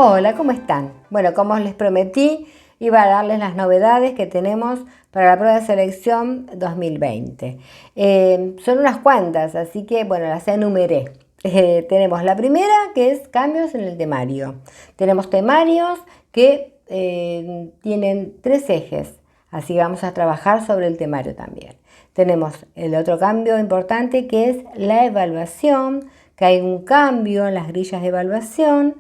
Hola, ¿cómo están? Bueno, como les prometí, iba a darles las novedades que tenemos para la prueba de selección 2020. Son unas cuantas, así que bueno, las enumeré. Tenemos la primera, que es cambios en el temario. Tenemos temarios que tienen 3 ejes, así que vamos a trabajar sobre el temario también. Tenemos el otro cambio importante, que es la evaluación, que hay un cambio en las grillas de evaluación.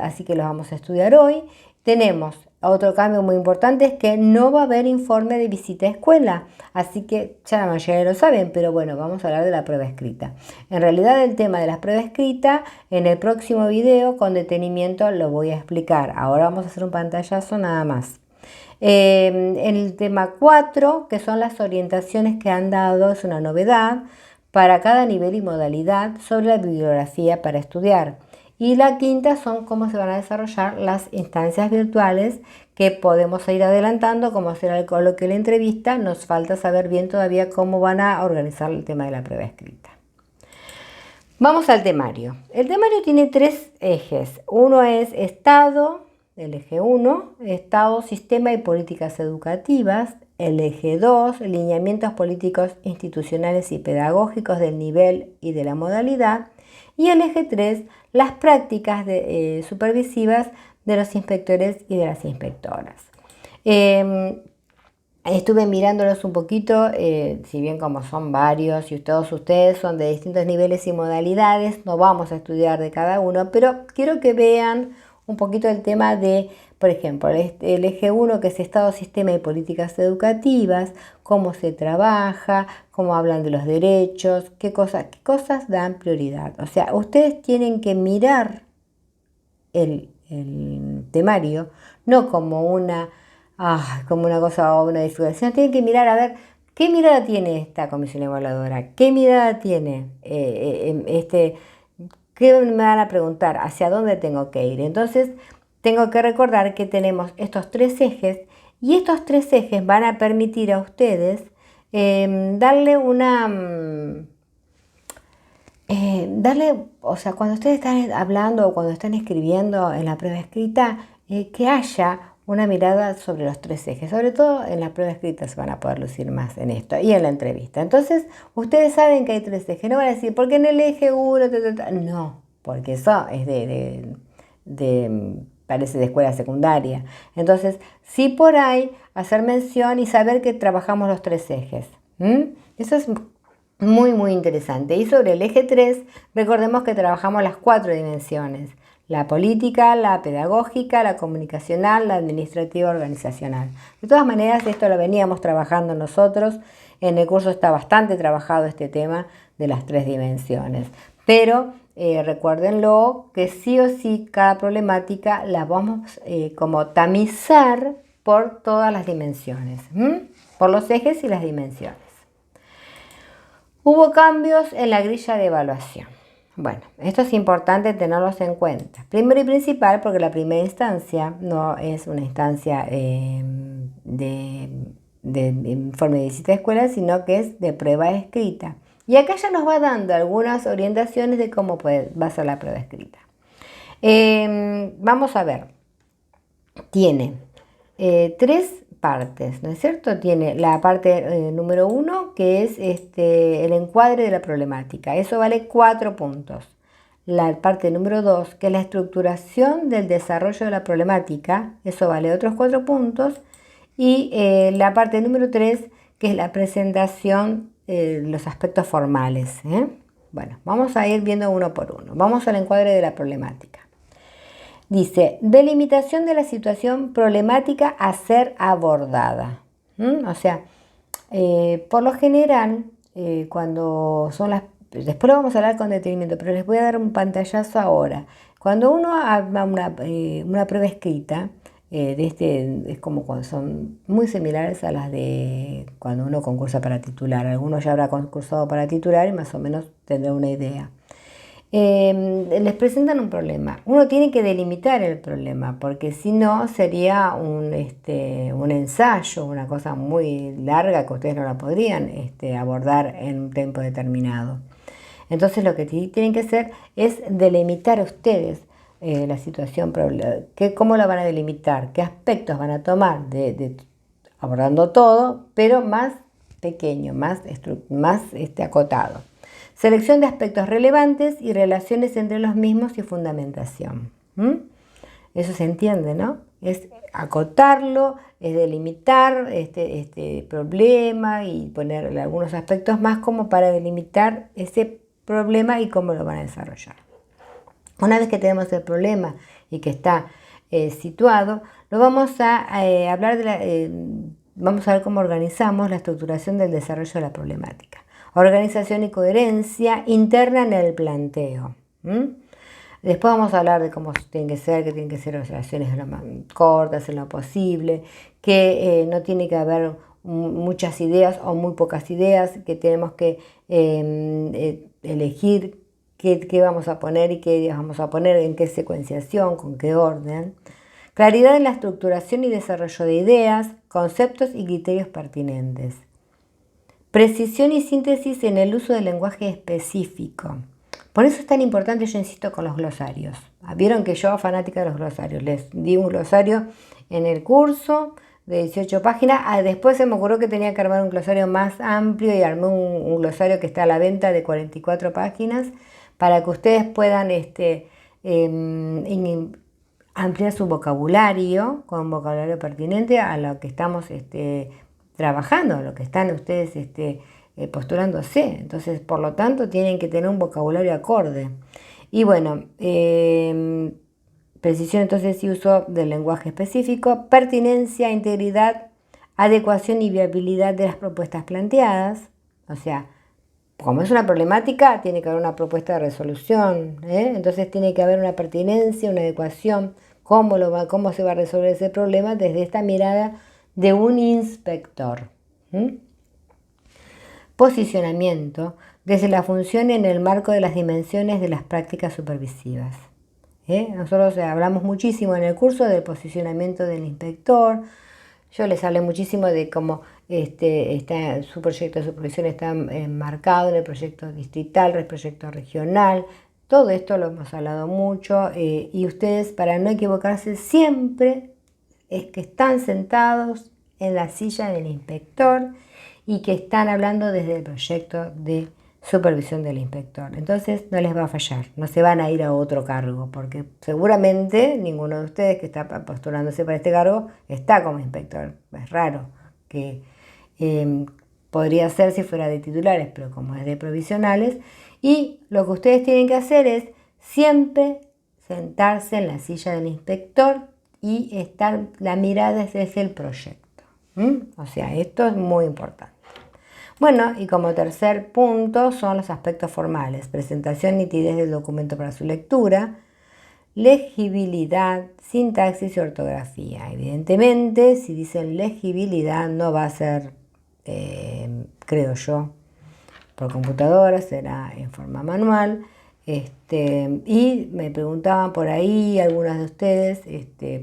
Así que los vamos a estudiar hoy. Tenemos otro cambio muy importante, es que no va a haber informe de visita a escuela, así que ya la mayoría lo saben, pero bueno, vamos a hablar de la prueba escrita. En realidad el tema de la prueba escrita en el próximo video con detenimiento lo voy a explicar. Ahora vamos a hacer un pantallazo nada más. En el tema 4, que son las orientaciones que han dado, es una novedad para cada nivel y modalidad sobre la bibliografía para estudiar. Y la quinta son cómo se van a desarrollar las instancias virtuales, que podemos ir adelantando, como será el coloquio y la entrevista. Nos falta saber bien todavía cómo van a organizar el tema de la prueba escrita. Vamos al temario. El temario tiene 3 ejes. Uno es Estado, el eje 1, Estado, Sistema y Políticas Educativas. El eje 2, lineamientos políticos, institucionales y pedagógicos del nivel y de la modalidad. Y el eje 3, las prácticas supervisivas de los inspectores y de las inspectoras. Estuve mirándolos un poquito, si bien como son varios y todos ustedes son de distintos niveles y modalidades, no vamos a estudiar de cada uno, pero quiero que vean un poquito el tema de, por ejemplo, el eje 1, que es Estado, Sistema y Políticas Educativas, cómo se trabaja, cómo hablan de los derechos, qué cosas dan prioridad. O sea, ustedes tienen que mirar el temario no como una cosa o una dificultad, sino tienen que mirar a ver qué mirada tiene esta comisión evaluadora, qué mirada tiene qué me van a preguntar, hacia dónde tengo que ir. Entonces tengo que recordar que tenemos estos 3 ejes, y estos 3 ejes van a permitir a ustedes darle, o sea, cuando ustedes están hablando o cuando están escribiendo en la prueba escrita, que haya una mirada sobre los 3 ejes. Sobre todo en la prueba escrita se van a poder lucir más en esto y en la entrevista. Entonces, ustedes saben que hay 3 ejes. No van a decir, porque en el eje 1, no, porque eso es parece de escuela secundaria. Entonces, sí, por ahí hacer mención y saber que trabajamos los 3 ejes. Eso es muy, muy interesante. Y sobre el eje 3, recordemos que trabajamos las 4 dimensiones: la política, la pedagógica, la comunicacional, la administrativa, organizacional. De todas maneras, esto lo veníamos trabajando nosotros. En el curso está bastante trabajado este tema de las 3 dimensiones. Pero recuérdenlo que sí o sí cada problemática la vamos como tamizar por todas las dimensiones, por los ejes y las dimensiones. Hubo cambios en la grilla de evaluación. Bueno, esto es importante tenerlos en cuenta. Primero y principal, porque la primera instancia no es una instancia de informe de visita a escuela, sino que es de prueba escrita. Y acá ya nos va dando algunas orientaciones de cómo va a ser la prueba escrita. Vamos a ver. Tiene 3 partes, ¿no es cierto? Tiene la parte número 1, que es el encuadre de la problemática. Eso vale 4 puntos. La parte número 2, que es la estructuración del desarrollo de la problemática. Eso vale otros 4 puntos. Y la parte número 3, que es la presentación de los aspectos formales. Bueno, vamos a ir viendo uno por uno. Vamos al encuadre de la problemática. Dice, delimitación de la situación problemática a ser abordada. O sea, por lo general, cuando son después lo vamos a hablar con detenimiento, pero les voy a dar un pantallazo ahora. Cuando uno haga una prueba escrita, es como cuando son muy similares a las de cuando uno concursa para titular. Algunos ya habrá concursado para titular y más o menos tendrá una idea. Les presentan un problema. Uno tiene que delimitar el problema, porque si no sería un ensayo, una cosa muy larga que ustedes no la podrían abordar en un tiempo determinado. Entonces lo que tienen que hacer es delimitar ustedes la situación, cómo la van a delimitar, qué aspectos van a tomar, abordando todo, pero más pequeño, más acotado. Selección de aspectos relevantes y relaciones entre los mismos y fundamentación. Eso se entiende, ¿no? Es acotarlo, es delimitar este problema y ponerle algunos aspectos más como para delimitar ese problema y cómo lo van a desarrollar. Una vez que tenemos el problema y que está situado, lo vamos a hablar vamos a ver cómo organizamos la estructuración del desarrollo de la problemática. Organización y coherencia interna en el planteo. Después vamos a hablar de cómo tienen que ser, que tienen que ser oraciones cortas en lo posible, que no tiene que haber muchas ideas o muy pocas ideas, que tenemos que elegir qué vamos a poner y qué ideas vamos a poner, en qué secuenciación, con qué orden. Claridad en la estructuración y desarrollo de ideas, conceptos y criterios pertinentes. Precisión y síntesis en el uso del lenguaje específico. Por eso es tan importante, yo insisto, con los glosarios. Vieron que yo, fanática de los glosarios, les di un glosario en el curso de 18 páginas. Después se me ocurrió que tenía que armar un glosario más amplio y armé un glosario que está a la venta de 44 páginas para que ustedes puedan ampliar su vocabulario con un vocabulario pertinente a lo que estamos trabajando, a lo que están ustedes postulándose. Entonces, por lo tanto, tienen que tener un vocabulario acorde. Y bueno, precisión entonces y uso del lenguaje específico, pertinencia, integridad, adecuación y viabilidad de las propuestas planteadas. O sea, como es una problemática, tiene que haber una propuesta de resolución, entonces tiene que haber una pertinencia, una adecuación, cómo se va a resolver ese problema desde esta mirada de un inspector. Posicionamiento desde la función en el marco de las dimensiones de las prácticas supervisivas. Nosotros hablamos muchísimo en el curso del posicionamiento del inspector. Yo les hablé muchísimo de cómo su proyecto de supervisión está enmarcado en el proyecto distrital, el proyecto regional. Todo esto lo hemos hablado mucho y ustedes, para no equivocarse, siempre es que están sentados en la silla del inspector y que están hablando desde el proyecto de supervisión del inspector. Entonces no les va a fallar, no se van a ir a otro cargo, porque seguramente ninguno de ustedes que está postulándose para este cargo está como inspector. Es raro que podría ser si fuera de titulares, pero como es de provisionales. Y lo que ustedes tienen que hacer es siempre sentarse en la silla del inspector y la mirada desde el proyecto. O sea, esto es muy importante. Bueno, y como tercer punto son los aspectos formales: presentación, nitidez del documento para su lectura, legibilidad, sintaxis y ortografía. Evidentemente, si dicen legibilidad, no va a ser, creo yo, por computadora, será en forma manual. Y me preguntaban por ahí, algunas de ustedes,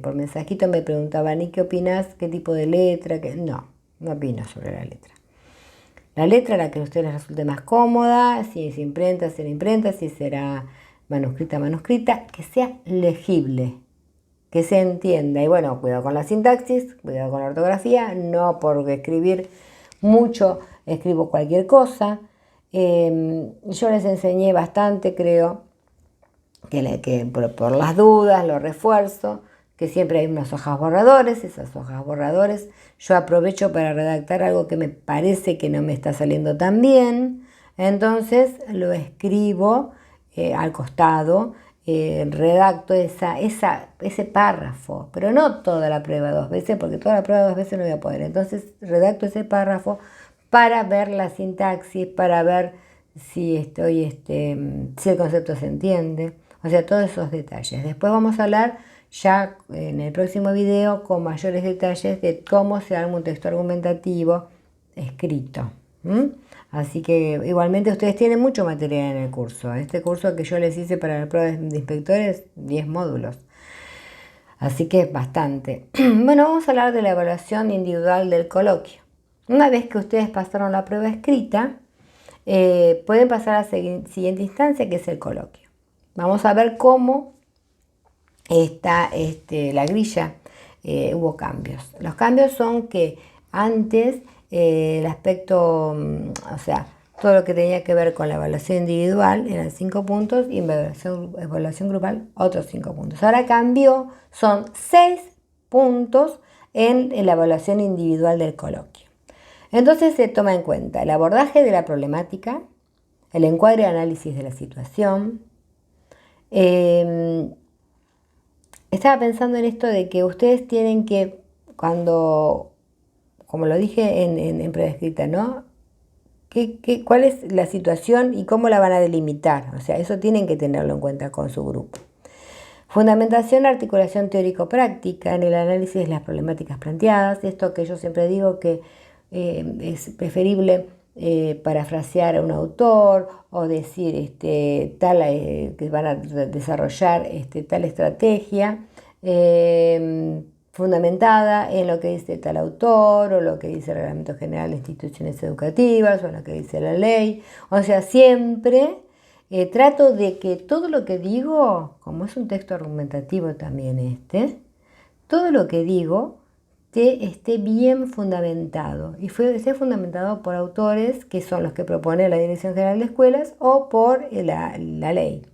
por mensajito me preguntaban: ¿y qué opinas? ¿Qué tipo de letra? No opino sobre la letra. La letra, la que a ustedes les resulte más cómoda, si es imprenta, será imprenta, si será manuscrita, que sea legible, que se entienda. Y bueno, cuidado con la sintaxis, cuidado con la ortografía, no por escribir mucho escribo cualquier cosa. Yo les enseñé bastante, creo, que por las dudas lo refuerzo, que siempre hay unas hojas borradores. Esas hojas borradores yo aprovecho para redactar algo que me parece que no me está saliendo tan bien, entonces lo escribo al costado, redacto ese párrafo, pero no toda la prueba 2 veces, porque toda la prueba 2 veces no voy a poder. Entonces redacto ese párrafo para ver la sintaxis, para ver si el concepto se entiende, o sea, todos esos detalles. Después vamos a hablar ya en el próximo video con mayores detalles de cómo se arma un texto argumentativo escrito. Así que igualmente ustedes tienen mucho material en el curso. Este curso que yo les hice para la prueba de inspectores, 10 módulos. Así que es bastante. Bueno, vamos a hablar de la evaluación individual del coloquio. Una vez que ustedes pasaron la prueba escrita, pueden pasar a la siguiente instancia, que es el coloquio. Vamos a ver cómo la grilla, hubo cambios. Los cambios son que antes el aspecto, o sea, todo lo que tenía que ver con la evaluación individual eran 5 puntos y en evaluación grupal otros 5 puntos. Ahora cambió, son 6 puntos en la evaluación individual del coloquio. Entonces se toma en cuenta el abordaje de la problemática, el encuadre y análisis de la situación. Estaba pensando en esto de que ustedes tienen que, cuando, como lo dije en prueba escrita, ¿no? ¿Cuál es la situación y cómo la van a delimitar? O sea, eso tienen que tenerlo en cuenta con su grupo. Fundamentación, articulación teórico-práctica en el análisis de las problemáticas planteadas. Esto que yo siempre digo que es preferible parafrasear a un autor o decir que van a desarrollar tal estrategia fundamentada en lo que dice tal autor o lo que dice el Reglamento General de Instituciones Educativas o lo que dice la ley. O sea, siempre trato de que todo lo que digo, como es un texto argumentativo también todo lo que digo esté bien fundamentado y esté fundamentado por autores que son los que propone la Dirección General de Escuelas o por la ley.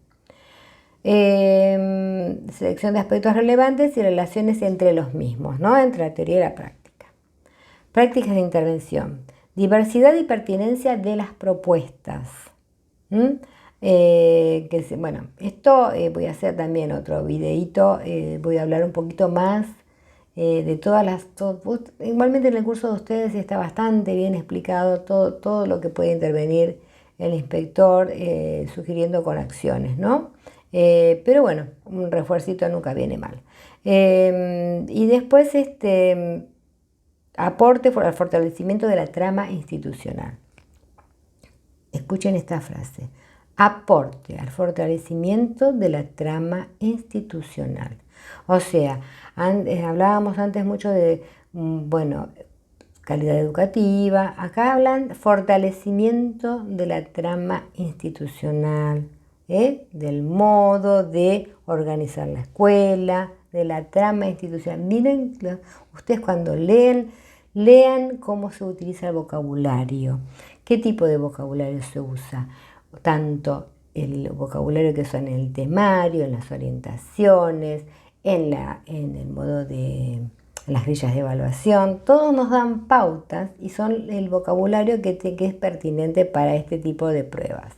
Selección de aspectos relevantes y relaciones entre los mismos, ¿no? Entre la teoría y la práctica. Prácticas de intervención. Diversidad y pertinencia de las propuestas. Bueno, esto voy a hacer también otro videíto, voy a hablar un poquito más de todas igualmente en el curso de ustedes está bastante bien explicado todo lo que puede intervenir el inspector sugiriendo con acciones, ¿no? Pero bueno, un refuercito nunca viene mal. Y después aporte al fortalecimiento de la trama institucional. Escuchen esta frase. Aporte al fortalecimiento de la trama institucional. O sea, hablábamos antes mucho de, calidad educativa. Acá hablan fortalecimiento de la trama institucional, del modo de organizar la escuela, de la trama institucional. Miren, ustedes cuando lean cómo se utiliza el vocabulario, qué tipo de vocabulario se usa, tanto el vocabulario que usa en el temario, en las orientaciones, en el modo de las grillas de evaluación. Todos nos dan pautas y son el vocabulario que es pertinente para este tipo de pruebas.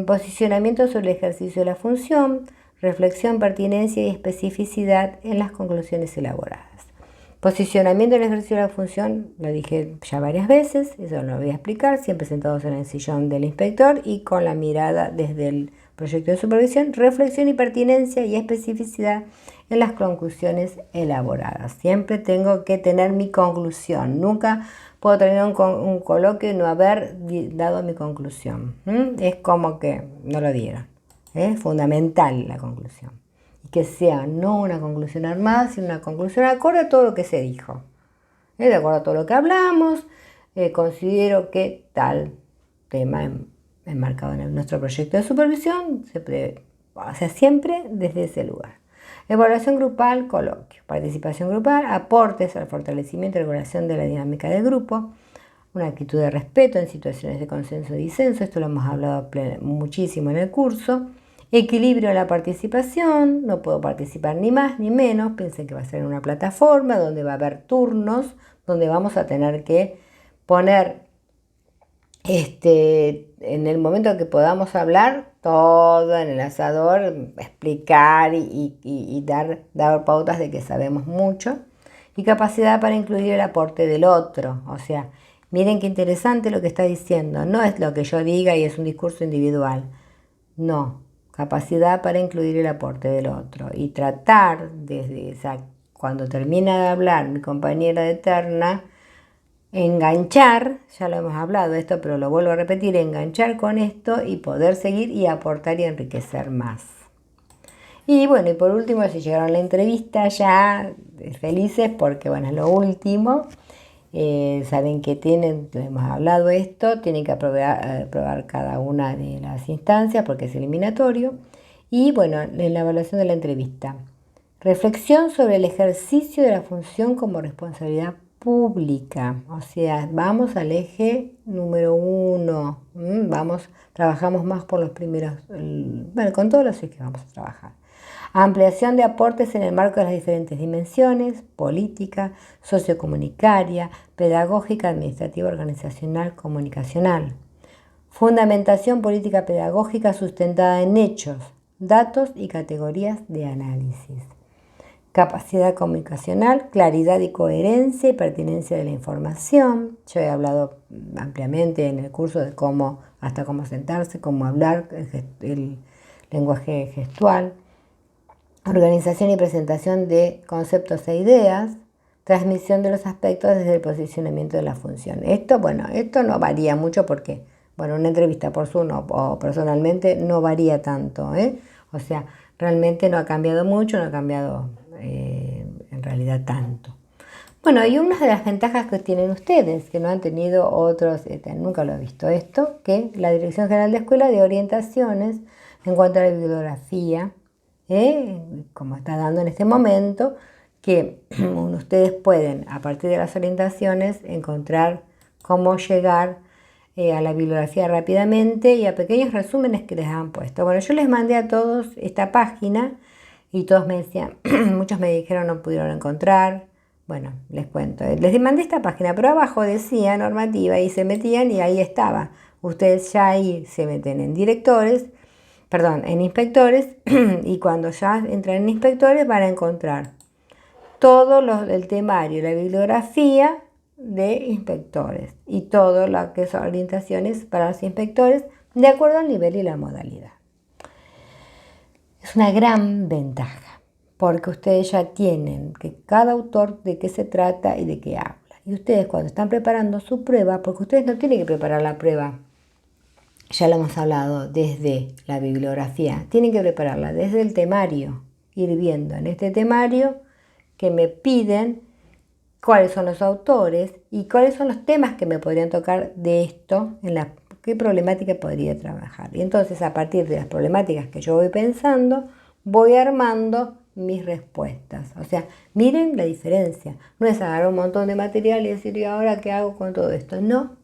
Posicionamiento sobre el ejercicio de la función, reflexión, pertinencia y especificidad en las conclusiones elaboradas. Posicionamiento en el ejercicio de la función, lo dije ya varias veces, eso lo voy a explicar, siempre sentados en el sillón del inspector y con la mirada desde el proyecto de supervisión. Reflexión y pertinencia y especificidad en las conclusiones elaboradas. Siempre tengo que tener mi conclusión, nunca puedo tener un coloquio y no haber dado mi conclusión. Es como que no lo dieron, es fundamental la conclusión. Que sea no una conclusión armada, sino una conclusión acorde a todo lo que se dijo. De acuerdo a todo lo que hablamos, considero que tal tema enmarcado en nuestro proyecto de supervisión se hace siempre desde ese lugar. Evaluación grupal, coloquio. Participación grupal, aportes al fortalecimiento y regulación de la dinámica del grupo. Una actitud de respeto en situaciones de consenso y disenso. Esto lo hemos hablado muchísimo en el curso. Equilibrio en la participación, no puedo participar ni más ni menos, piensen que va a ser en una plataforma donde va a haber turnos, donde vamos a tener que poner en el momento que podamos hablar, todo en el asador, explicar y dar pautas de que sabemos mucho. Y capacidad para incluir el aporte del otro, o sea, miren qué interesante lo que está diciendo, no es lo que yo diga y es un discurso individual, no. Capacidad para incluir el aporte del otro y tratar desde cuando termina de hablar mi compañera de terna, enganchar, ya lo hemos hablado esto, pero lo vuelvo a repetir, enganchar con esto y poder seguir y aportar y enriquecer más. Y bueno, y por último, si llegaron a la entrevista ya felices porque bueno, es lo último. Saben que hemos hablado esto, tienen que aprobar cada una de las instancias porque es eliminatorio Y bueno, en la evaluación de la entrevista. Reflexión sobre el ejercicio de la función como responsabilidad pública. O sea, vamos al eje número 1. Trabajamos más por los primeros, bueno, con todos los ejes vamos a trabajar. Ampliación de aportes en el marco de las diferentes dimensiones: política, sociocomunicaria, pedagógica, administrativa, organizacional, comunicacional. Fundamentación política pedagógica sustentada en hechos, datos y categorías de análisis. Capacidad comunicacional, claridad y coherencia y pertinencia de la información. Yo he hablado ampliamente en el curso de hasta cómo sentarse, cómo hablar, el lenguaje gestual. Organización y presentación de conceptos e ideas. Transmisión de los aspectos desde el posicionamiento de la función. Esto no varía mucho porque, una entrevista por Zoom o personalmente no varía tanto, O sea, realmente no ha cambiado mucho, no ha cambiado en realidad tanto. Bueno, y una de las ventajas que tienen ustedes, que no han tenido otros, nunca lo he visto esto, que la Dirección General de Escuela de orientaciones en cuanto a la bibliografía, como está dando en este momento, que ustedes pueden, a partir de las orientaciones, encontrar cómo llegar a la bibliografía rápidamente y a pequeños resúmenes que les han puesto. Bueno, yo les mandé a todos esta página y todos me decían, muchos me dijeron no pudieron encontrar. Bueno, les cuento. Les mandé esta página, pero abajo decía normativa y se metían y ahí estaba. Ustedes ya ahí se meten en en inspectores y cuando ya entran en inspectores van a encontrar todo el temario, la bibliografía de inspectores y todo lo que son orientaciones para los inspectores de acuerdo al nivel y la modalidad. Es una gran ventaja porque ustedes ya tienen que cada autor de qué se trata y de qué habla. Y ustedes cuando están preparando su prueba, porque ustedes no tienen que preparar la prueba, ya lo hemos hablado, desde la bibliografía, tienen que prepararla desde el temario, ir viendo en este temario que me piden cuáles son los autores y cuáles son los temas que me podrían tocar de esto, qué problemática podría trabajar. Y entonces a partir de las problemáticas que yo voy pensando, voy armando mis respuestas. O sea, miren la diferencia. No es agarrar un montón de material y decir, ¿y ahora qué hago con todo esto? No,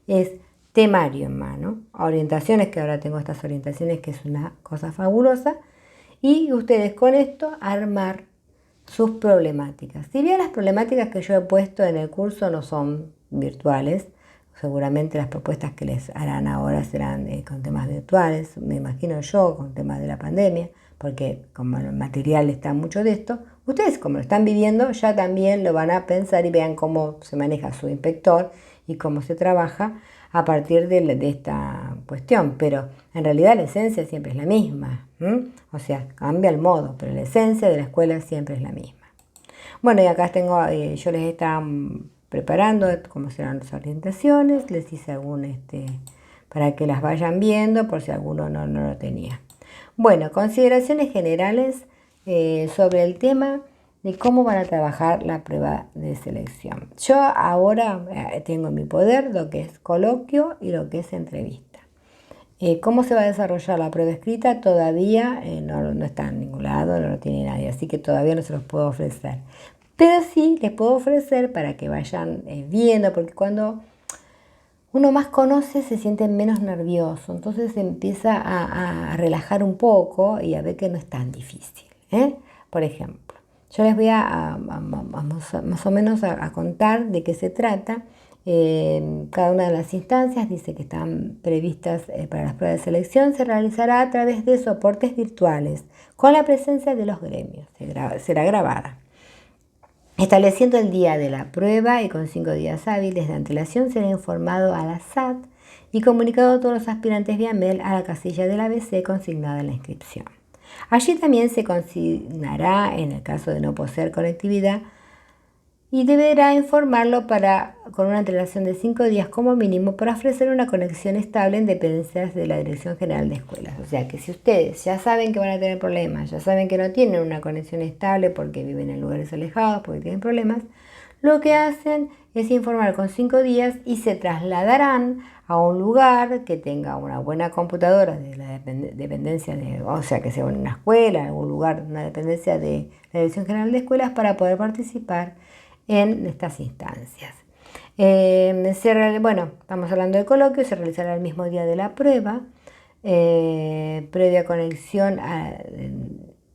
es temario en mano, orientaciones, que ahora tengo estas orientaciones, que es una cosa fabulosa, y ustedes con esto armar sus problemáticas. Si bien las problemáticas que yo he puesto en el curso no son virtuales, seguramente las propuestas que les harán ahora serán con temas virtuales, me imagino yo, con temas de la pandemia, porque como el material está mucho de esto, ustedes como lo están viviendo ya también lo van a pensar y vean cómo se maneja su inspector y cómo se trabaja a partir de esta cuestión, pero en realidad la esencia siempre es la misma, o sea, cambia el modo, pero la esencia de la escuela siempre es la misma. Bueno, y acá tengo, yo les estaba preparando cómo serán las orientaciones, les hice para que las vayan viendo por si alguno no lo tenía. Bueno, consideraciones generales sobre el tema de cómo van a trabajar la prueba de selección. Yo ahora tengo en mi poder lo que es coloquio y lo que es entrevista. ¿Cómo se va a desarrollar la prueba escrita? Todavía no está en ningún lado, no lo tiene nadie, así que todavía no se los puedo ofrecer. Pero sí les puedo ofrecer para que vayan viendo, porque cuando uno más conoce se siente menos nervioso, entonces se empieza a relajar un poco y a ver que no es tan difícil. Por ejemplo, yo les voy más o menos a contar de qué se trata. Cada una de las instancias dice que están previstas para las pruebas de selección, se realizará a través de soportes virtuales con la presencia de los gremios, será grabada. Estableciendo el día de la prueba y con 5 días hábiles de antelación será informado a la SAT y comunicado a todos los aspirantes vía mail a la casilla del ABC consignada en la inscripción. Allí también se consignará, en el caso de no poseer conectividad, y deberá informarlo con una antelación de 5 días como mínimo para ofrecer una conexión estable en dependencias de la Dirección General de Escuelas. O sea que si ustedes ya saben que van a tener problemas, ya saben que no tienen una conexión estable porque viven en lugares alejados, porque tienen problemas, lo que hacen es informar con 5 días y se trasladarán a un lugar que tenga una buena computadora de la dependencia o sea, que sea una escuela, algún lugar, una dependencia de la Dirección General de Escuelas para poder participar en estas instancias. Bueno, estamos hablando de coloquio, se realizará el mismo día de la prueba, previa conexión a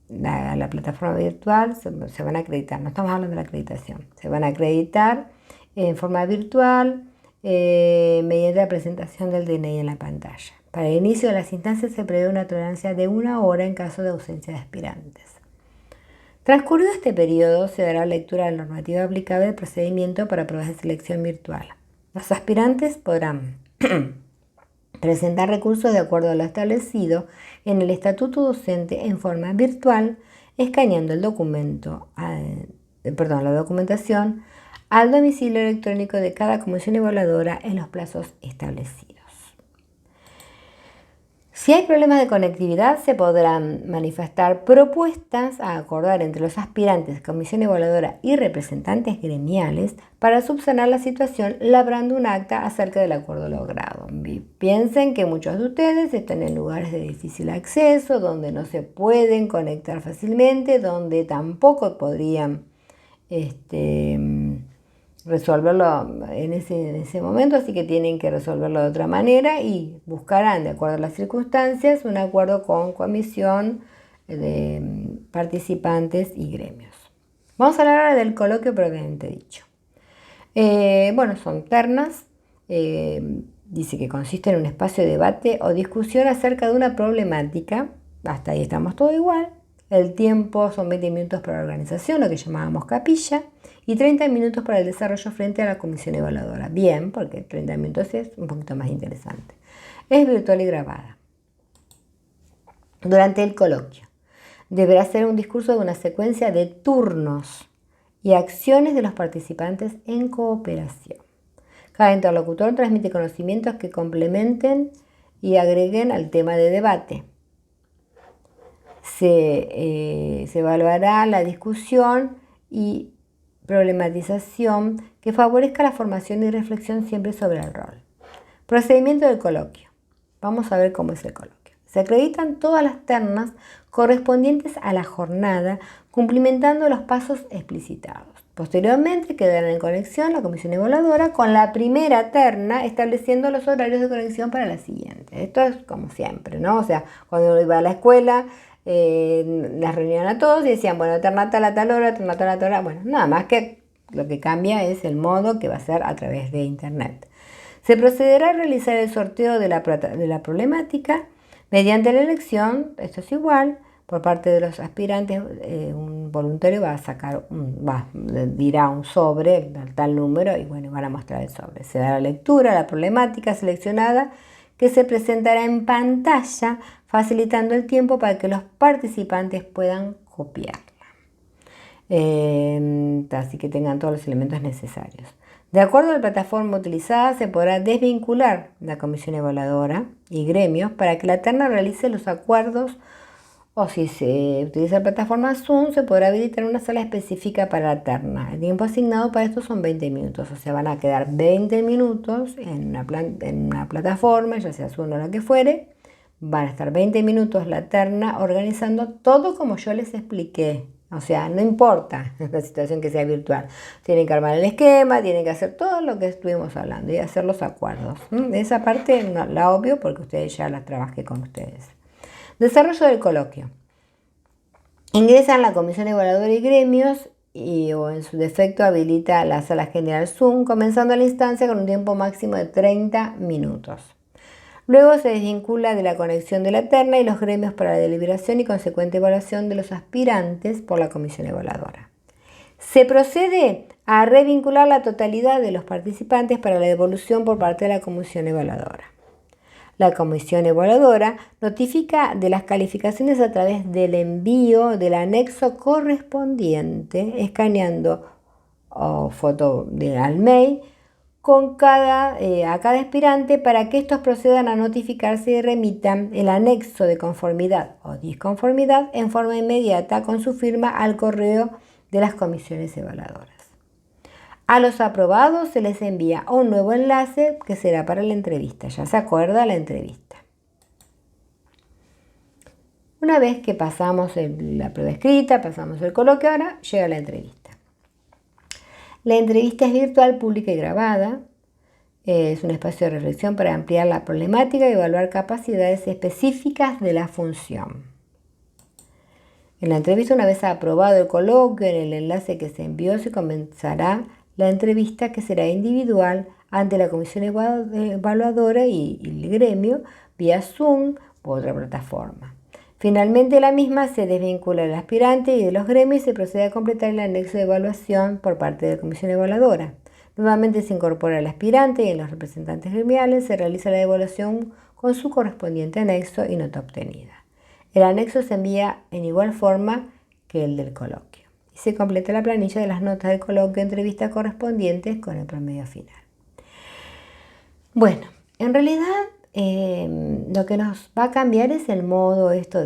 la plataforma virtual, se van a acreditar, no estamos hablando de la acreditación, se van a acreditar en forma virtual mediante la presentación del DNI en la pantalla. Para el inicio de las instancias se prevé una tolerancia de 1 hora en caso de ausencia de aspirantes. Transcurrido este periodo, se dará lectura de la normativa aplicable del procedimiento para pruebas de selección virtual. Los aspirantes podrán presentar recursos de acuerdo a lo establecido en el estatuto docente en forma virtual, escaneando la documentación al domicilio electrónico de cada comisión evaluadora en los plazos establecidos. Si hay problemas de conectividad, se podrán manifestar propuestas a acordar entre los aspirantes, comisión evaluadora y representantes gremiales para subsanar la situación, labrando un acta acerca del acuerdo logrado. Piensen que muchos de ustedes están en lugares de difícil acceso, donde no se pueden conectar fácilmente, donde tampoco podrían resolverlo en ese momento, así que tienen que resolverlo de otra manera y buscarán, de acuerdo a las circunstancias, un acuerdo con comisión de participantes y gremios. Vamos a hablar ahora del coloquio propiamente dicho. Bueno, son ternas, dice que consiste en un espacio de debate o discusión acerca de una problemática, hasta ahí estamos todo igual. El tiempo son 20 minutos para la organización, lo que llamábamos capilla, y 30 minutos para el desarrollo frente a la comisión evaluadora. Bien, porque 30 minutos es un poquito más interesante. Es virtual y grabada. Durante el coloquio, deberá ser un discurso de una secuencia de turnos y acciones de los participantes en cooperación. Cada interlocutor transmite conocimientos que complementen y agreguen al tema de debate. Se evaluará la discusión y problematización que favorezca la formación y reflexión siempre sobre el rol. Procedimiento del coloquio. Vamos a ver cómo es el coloquio. Se acreditan todas las ternas correspondientes a la jornada, cumplimentando los pasos explicitados. Posteriormente quedará en conexión la comisión evaluadora con la primera terna, estableciendo los horarios de conexión para la siguiente. Esto es como siempre, ¿no? O sea, cuando uno iba a la escuela, las reunían a todos y decían, bueno, terna tal a tal hora, terna tal a tal hora. Bueno, nada más que lo que cambia es el modo que va a ser a través de internet. Se procederá a realizar el sorteo de la problemática mediante la elección, esto es igual, por parte de los aspirantes. Un voluntario va a sacar, dirá un sobre, tal número, y bueno, van a mostrar el sobre. Se da la lectura, la problemática seleccionada, que se presentará en pantalla, facilitando el tiempo para que los participantes puedan copiarla. Así que tengan todos los elementos necesarios. De acuerdo a la plataforma utilizada, se podrá desvincular la comisión evaluadora y gremios para que la terna realice los acuerdos, o si se utiliza la plataforma Zoom, se podrá habilitar una sala específica para la terna. El tiempo asignado para esto son 20 minutos, o sea, van a quedar 20 minutos en una plataforma, ya sea Zoom o la que fuere. Van a estar 20 minutos la terna organizando todo como yo les expliqué. O sea, no importa la situación que sea virtual. Tienen que armar el esquema, tienen que hacer todo lo que estuvimos hablando y hacer los acuerdos. Esa parte no, la obvio porque ustedes ya la trabajé con ustedes. Desarrollo del coloquio. Ingresan la comisión evaluadora y gremios o en su defecto habilita la sala general Zoom, comenzando la instancia con un tiempo máximo de 30 minutos. Luego se desvincula de la conexión de la terna y los gremios para la deliberación y consecuente evaluación de los aspirantes por la comisión evaluadora. Se procede a revincular la totalidad de los participantes para la devolución por parte de la comisión evaluadora. La comisión evaluadora notifica de las calificaciones a través del envío del anexo correspondiente, escaneando foto al mail, a cada aspirante para que estos procedan a notificarse y remitan el anexo de conformidad o disconformidad en forma inmediata con su firma al correo de las comisiones evaluadoras. A los aprobados se les envía un nuevo enlace que será para la entrevista. Ya se acuerda la entrevista. Una vez que pasamos la prueba escrita, pasamos el coloquio, ahora llega la entrevista. La entrevista es virtual, pública y grabada. Es un espacio de reflexión para ampliar la problemática y evaluar capacidades específicas de la función. En la entrevista, una vez aprobado el coloquio, en el enlace que se envió se comenzará la entrevista, que será individual ante la comisión evaluadora y el gremio vía Zoom u otra plataforma. Finalmente, la misma se desvincula del aspirante y de los gremios y se procede a completar el anexo de evaluación por parte de la comisión evaluadora. Nuevamente se incorpora el aspirante y en los representantes gremiales se realiza la evaluación con su correspondiente anexo y nota obtenida. El anexo se envía en igual forma que el del coloquio y se completa la planilla de las notas del coloquio de entrevista correspondientes con el promedio final. Bueno, en realidad lo que nos va a cambiar es el modo esto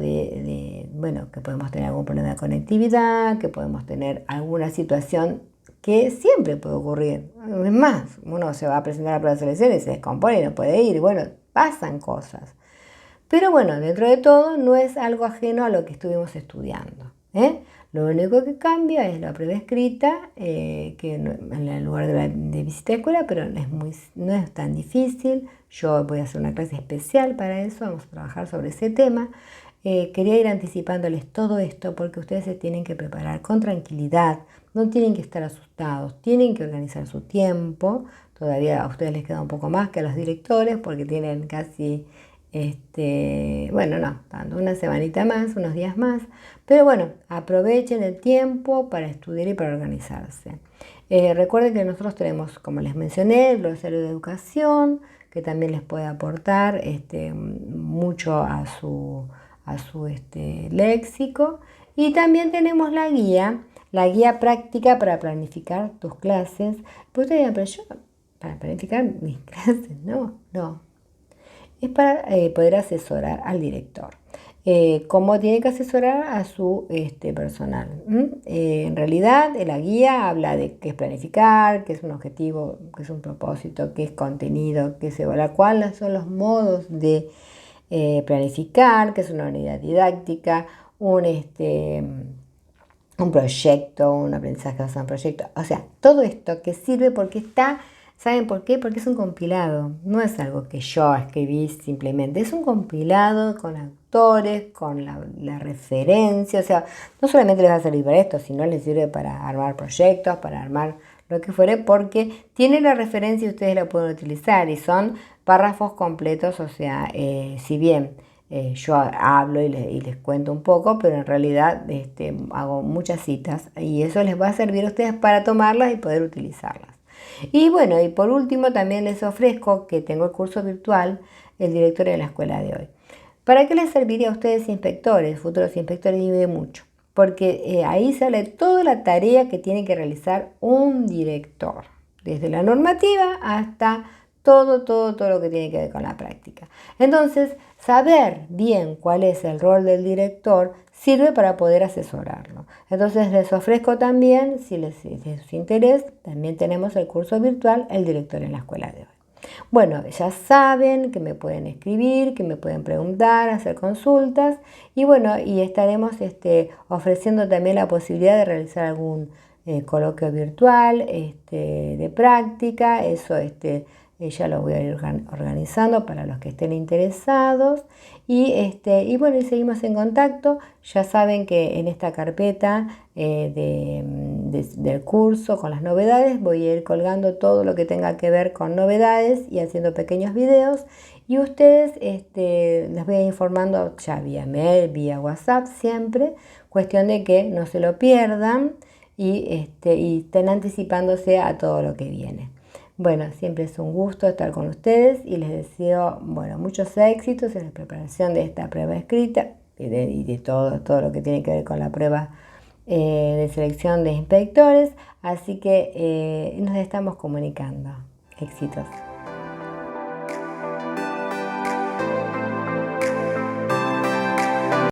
bueno, que podemos tener algún problema de conectividad, que podemos tener alguna situación que siempre puede ocurrir. Es más, uno se va a presentar a la prueba de selección y se descompone y no puede ir. Bueno, pasan cosas. Pero bueno, dentro de todo no es algo ajeno a lo que estuvimos estudiando. Lo único que cambia es la prueba escrita, que en el lugar de visita de escuela, pero no es tan difícil. Yo voy a hacer una clase especial para eso, vamos a trabajar sobre ese tema. Quería ir anticipándoles todo esto porque ustedes se tienen que preparar con tranquilidad, no tienen que estar asustados, tienen que organizar su tiempo. Todavía a ustedes les queda un poco más que a los directores porque tienen casi, bueno, no, tanto, una semanita más, unos días más. Pero bueno, aprovechen el tiempo para estudiar y para organizarse. Recuerden que nosotros tenemos, como les mencioné, el glosario de educación, que también les puede aportar mucho a su léxico. Y también tenemos la guía práctica para planificar tus clases. Pues ustedes dirán, pero yo, para planificar mis clases, no. Es para poder asesorar al director. ¿Cómo tiene que asesorar a su personal? En realidad, la guía habla de qué es planificar, qué es un objetivo, qué es un propósito, qué es contenido, qué es evaluar, cuáles son los modos de planificar, qué es una unidad didáctica, un proyecto, un aprendizaje basado en proyecto. O sea, todo esto que sirve porque está... ¿Saben por qué? Porque es un compilado, no es algo que yo escribí simplemente, es un compilado con autores, con la referencia, o sea, no solamente les va a servir para esto, sino les sirve para armar proyectos, para armar lo que fuere, porque tiene la referencia y ustedes la pueden utilizar y son párrafos completos, o sea, si bien yo hablo y les cuento un poco, pero en realidad hago muchas citas y eso les va a servir a ustedes para tomarlas y poder utilizarlas. Y bueno, y por último también les ofrezco que tengo el curso virtual, el directorio de la escuela de hoy. ¿Para qué les serviría a ustedes inspectores, futuros inspectores? Y de mucho, porque ahí sale toda la tarea que tiene que realizar un director, desde la normativa hasta todo lo que tiene que ver con la práctica. Entonces, saber bien cuál es el rol del director sirve para poder asesorarlo. Entonces, les ofrezco también, si les interesa, también tenemos el curso virtual, el director en la escuela de hoy. Bueno, ya saben que me pueden escribir, que me pueden preguntar, hacer consultas y bueno, y estaremos ofreciendo también la posibilidad de realizar algún coloquio virtual de práctica. Eso ya lo voy a ir organizando para los que estén interesados y bueno, y seguimos en contacto. Ya saben que en esta carpeta del curso con las novedades voy a ir colgando todo lo que tenga que ver con novedades y haciendo pequeños videos y ustedes les voy a ir informando ya vía mail, vía WhatsApp siempre, cuestión de que no se lo pierdan y estén anticipándose a todo lo que viene. Bueno, siempre es un gusto estar con ustedes y les deseo, bueno, muchos éxitos en la preparación de esta prueba escrita y de todo lo que tiene que ver con la prueba de selección de inspectores. Así que nos estamos comunicando. Éxitos.